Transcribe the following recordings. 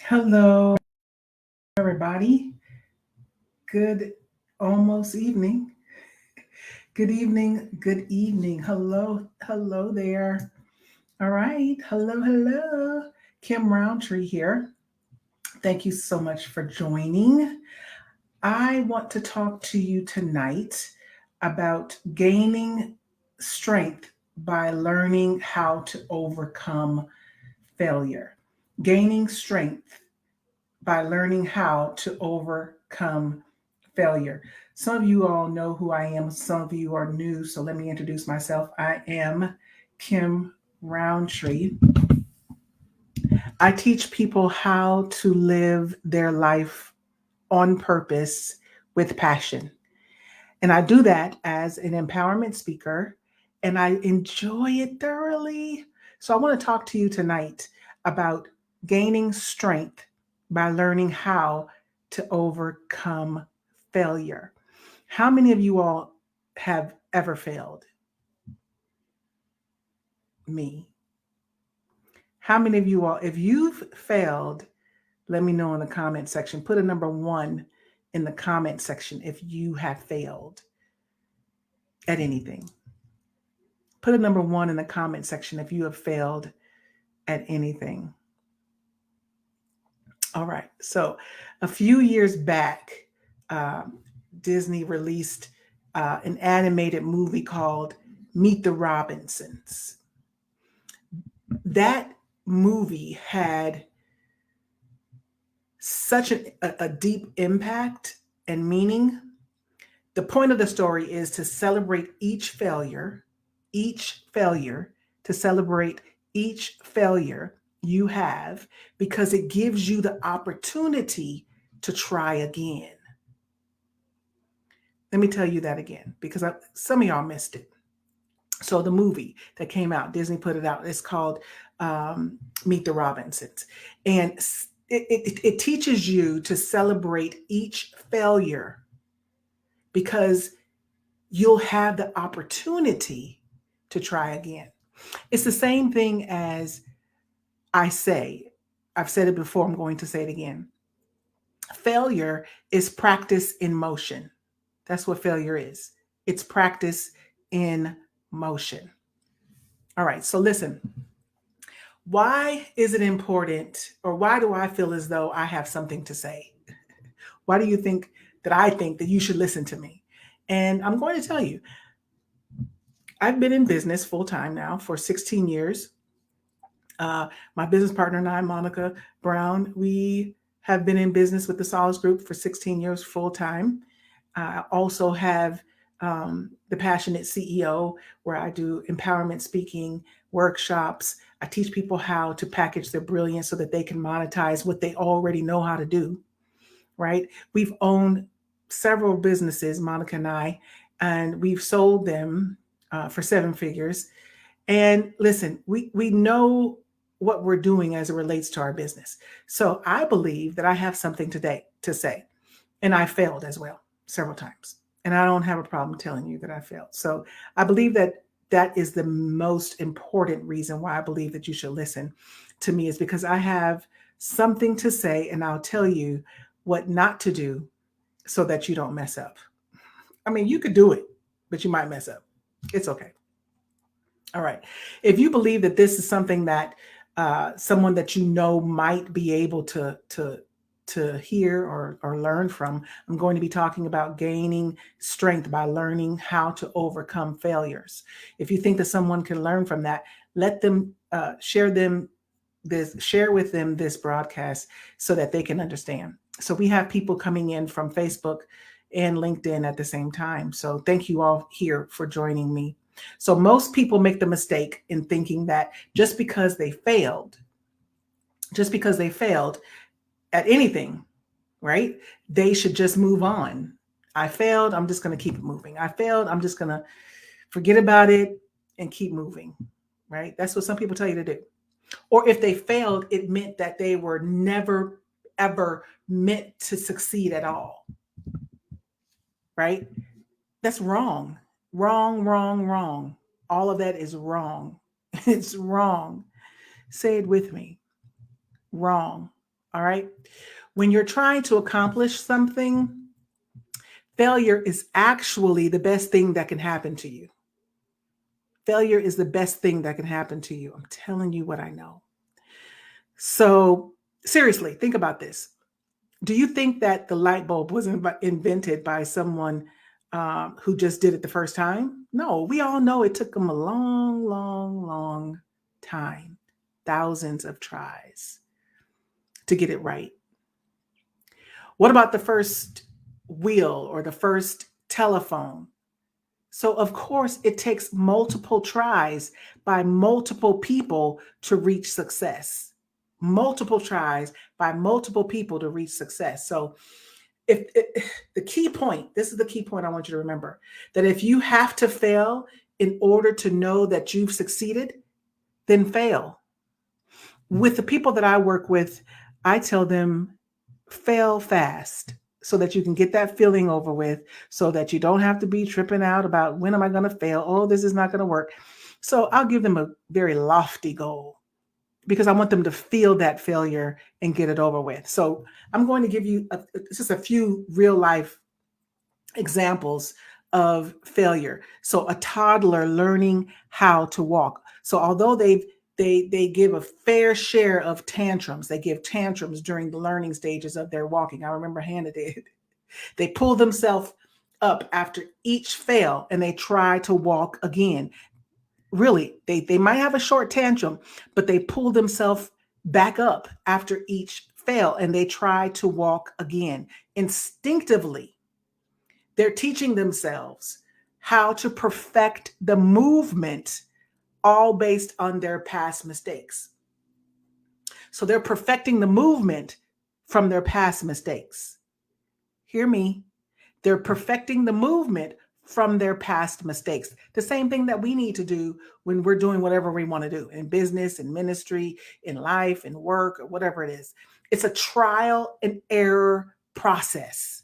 Hello, everybody. Good almost evening. Good evening. Good evening. Hello there. All right. Hello. Kim Roundtree here. Thank you so much for joining. I want to talk to you tonight about gaining strength by learning how to overcome failure. Gaining strength by learning how to overcome failure. Some of you all know who I am, some of you are new, so let me introduce myself. I am Kim Roundtree. I teach people how to live their life on purpose with passion. And I do that as an empowerment speaker, and I enjoy it thoroughly. So I want to talk to you tonight about gaining strength by learning how to overcome failure. How many of you all have ever failed? Me. How many of you all, if you've failed, let me know in the comment section. Put a number one in the comment section if you have failed at anything. Put a number one in the comment section if you have failed at anything. All right. So, a few years back, uh, Disney released an animated movie called Meet the Robinsons. That movie had such a deep impact and meaning. The point of the story is to celebrate each failure, to celebrate each failure you have because it gives you the opportunity to try again. Let me tell you that again because some of y'all missed it. So the movie that came out, Disney put it out. It's called Meet the Robinsons, and it teaches you to celebrate each failure because you'll have the opportunity to try again. It's the same thing as I say. I've said it before. I'm going to say it again. Failure is practice in motion. That's what failure is. It's practice in motion. All right. So listen. Why is it important, or why do I feel as though I have something to say? Why do you think that I think that you should listen to me? And I'm going to tell you, I've been in business full time now for 16 years. Uh, my business partner and I, Monica Brown, we have been in business with the Solace Group for 16 years full time. I also have the Passionate CEO, where I do empowerment speaking workshops. I teach people how to package their brilliance so that they can monetize what they already know how to do, right? We've owned several businesses, Monica and we've sold them for seven figures. And listen, we know what we're doing as it relates to our business. So I believe that I have something today to say. And I failed as well several times. And I don't have a problem telling you that I failed. So I believe that that is the most important reason why I believe that you should listen to me, is because I have something to say and I'll tell you what not to do so that you don't mess up. I mean, you could do it, but you might mess up. It's okay. All right. If you believe that this is something that someone that you know might be able to hear or learn from, I'm going to be talking about gaining strength by learning how to overcome failures. If you think that someone can learn from that, let them share with them this broadcast so that they can understand. So we have people coming in from Facebook and LinkedIn at the same time. So thank you all here for joining me. So most people make the mistake in thinking that just because they failed at anything, right? They should just move on. I failed, I'm just going to keep it moving. I failed, I'm just going to forget about it and keep moving, right? That's what some people tell you to do. Or if they failed, it meant that they were never, ever meant to succeed at all, right? That's wrong. Wrong, wrong, wrong. All of that is wrong. It's wrong. Say it with me. Wrong. All right. When you're trying to accomplish something, failure is actually the best thing that can happen to you. Failure is the best thing that can happen to you. I'm telling you what I know. So, seriously, think about this. Do you think that the light bulb was invented by someone who just did it the first time? No, we all know it took them a long, long, long time, thousands of tries to get it right. What about the first wheel or the first telephone? So, of course, it takes multiple tries by multiple people to reach success. Multiple tries by multiple people to reach success. So, if the key point, this is the key point I want you to remember, that if you have to fail in order to know that you've succeeded, then fail. With the people that I work with, I tell them fail fast so that you can get that feeling over with, so that you don't have to be tripping out about when am I going to fail? Oh, this is not going to work. So I'll give them a very lofty goal because I want them to feel that failure and get it over with. So I'm going to give you just a few real life examples of failure. So a toddler learning how to walk. So although they give a fair share of tantrums, they give tantrums during the learning stages of their walking. I remember Hannah did. They pull themselves up after each fail and they try to walk again. Really, they might have a short tantrum, but they pull themselves back up after each fail and they try to walk again. Instinctively, they're teaching themselves how to perfect the movement, all based on their past mistakes. So they're perfecting the movement from their past mistakes. Hear me. They're perfecting the movement from their past mistakes. The same thing that we need to do when we're doing whatever we want to do in business, in ministry, in life, in work, or whatever it is. It's a trial and error process.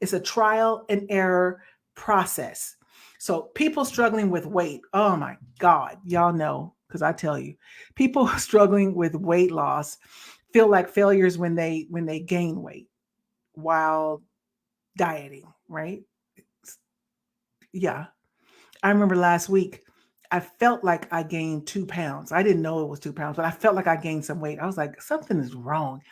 It's a trial and error process. So people struggling with weight, oh my God, y'all know, because I tell you, people struggling with weight loss feel like failures when they gain weight while dieting, right? Yeah. I remember last week, I felt like I gained 2 pounds. I didn't know it was 2 pounds, but I felt like I gained some weight. I was like, something is wrong.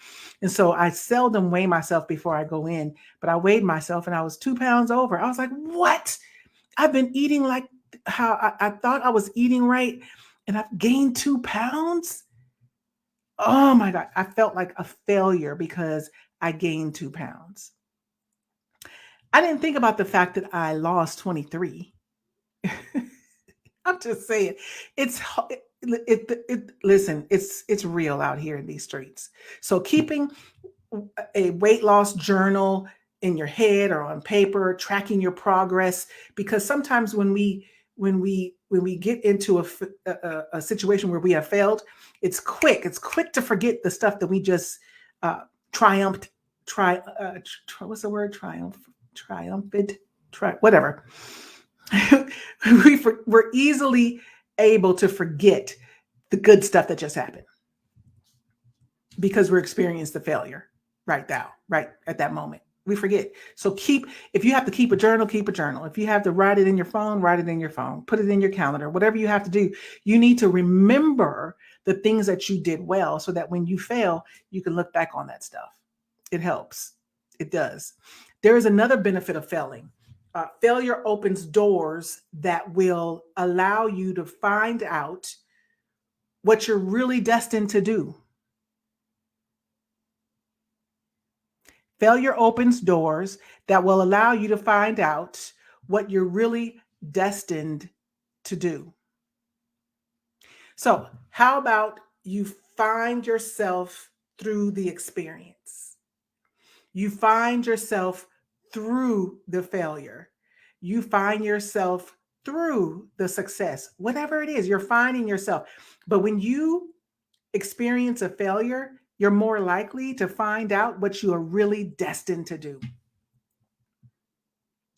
And so I seldom weigh myself before I go in, but I weighed myself and I was 2 pounds over. I was like, what? I've been eating like how I thought I was eating right, and I've gained 2 pounds. Oh my God. I felt like a failure because I gained 2 pounds. I didn't think about the fact that I lost 23. I'm just saying, it's listen, it's real out here in these streets. So keeping a weight loss journal in your head or on paper, tracking your progress, because sometimes when we get into a situation where we have failed, it's quick to forget the stuff that we just triumphed. What's the word? Triumphant, whatever. We're easily able to forget the good stuff that just happened because we're experiencing the failure right now, right at that moment. We forget. So if you have to keep a journal, keep a journal. If you have to write it in your phone, write it in your phone, put it in your calendar, whatever you have to do. You need to remember the things that you did well so that when you fail, you can look back on that stuff. It helps. It does. There is another benefit of failing. Failure opens doors that will allow you to find out what you're really destined to do. Failure opens doors that will allow you to find out what you're really destined to do. So, how about you find yourself through the experience? You find yourself through the failure. You find yourself through the success. Whatever it is, you're finding yourself. But when you experience a failure, you're more likely to find out what you are really destined to do.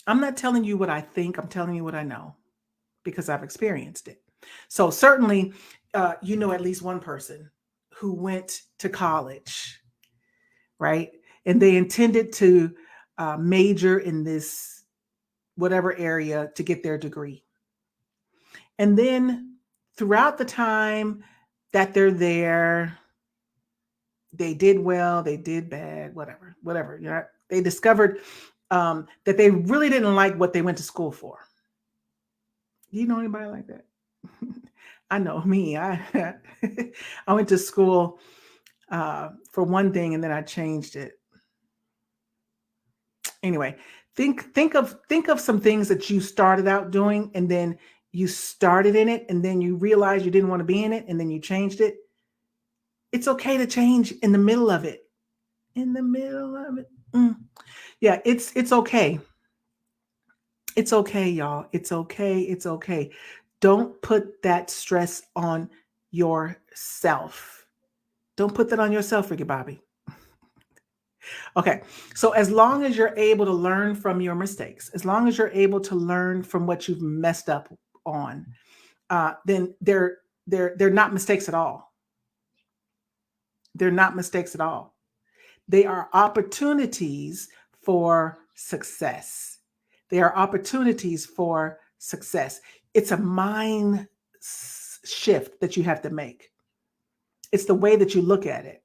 I'm not telling you what I think, I'm telling you what I know because I've experienced it. So, certainly, you know at least one person who went to college right? And they intended to major in this whatever area to get their degree. And then throughout the time that they're there, they did well, they did bad, whatever. You know, they discovered that they really didn't like what they went to school for. You know anybody like that? I know me. I went to school for one thing and then I changed it. Anyway, think of some things that you started out doing and then you started in it and then you realized you didn't want to be in it and then you changed it. It's okay to change in the middle of it. In the middle of it. Yeah, it's okay. It's okay, y'all. It's okay. It's okay. Don't put that stress on yourself. Don't put that on yourself, Ricky Bobby. Okay. So as long as you're able to learn from your mistakes, as long as you're able to learn from what you've messed up on, then they're not mistakes at all. They're not mistakes at all. They are opportunities for success. They are opportunities for success. It's a mind shift that you have to make. It's the way that you look at it.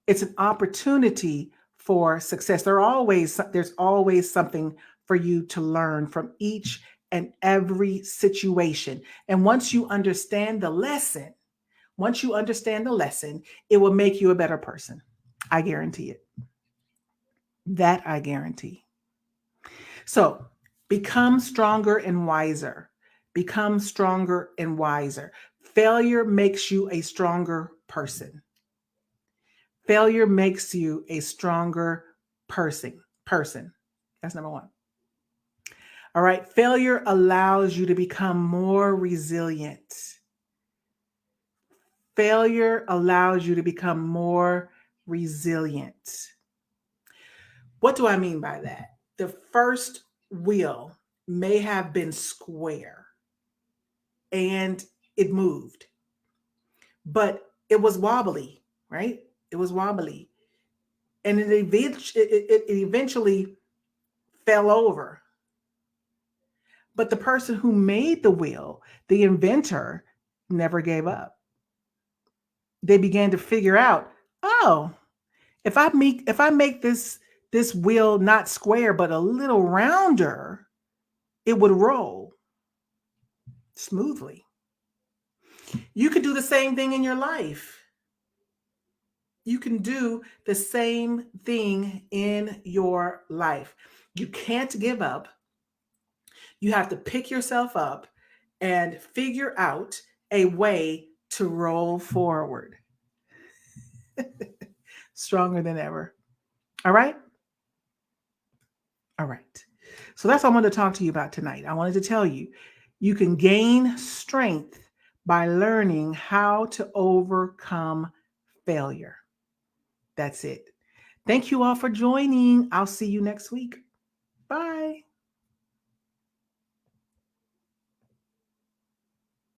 It's an opportunity for success. There's always something for you to learn from each and every situation. And once you understand the lesson, it will make you a better person. I guarantee it. That I guarantee. So become stronger and wiser. Become stronger and wiser. Failure makes you a stronger person. Failure makes you a stronger person. That's number one. All right. Failure allows you to become more resilient. Failure allows you to become more resilient. What do I mean by that? The first wheel may have been square and it moved, but it was wobbly, right? It was wobbly. And it eventually fell over. But the person who made the wheel, the inventor, never gave up. They began to figure out, oh, if I make this wheel not square but a little rounder, it would roll smoothly. You could do the same thing in your life. You can do the same thing in your life. You can't give up. You have to pick yourself up and figure out a way to roll forward. Stronger than ever. All right? All right. So that's what I wanted to talk to you about tonight. I wanted to tell you, you can gain strength by learning how to overcome failure. That's it. Thank you all for joining. I'll see you next week.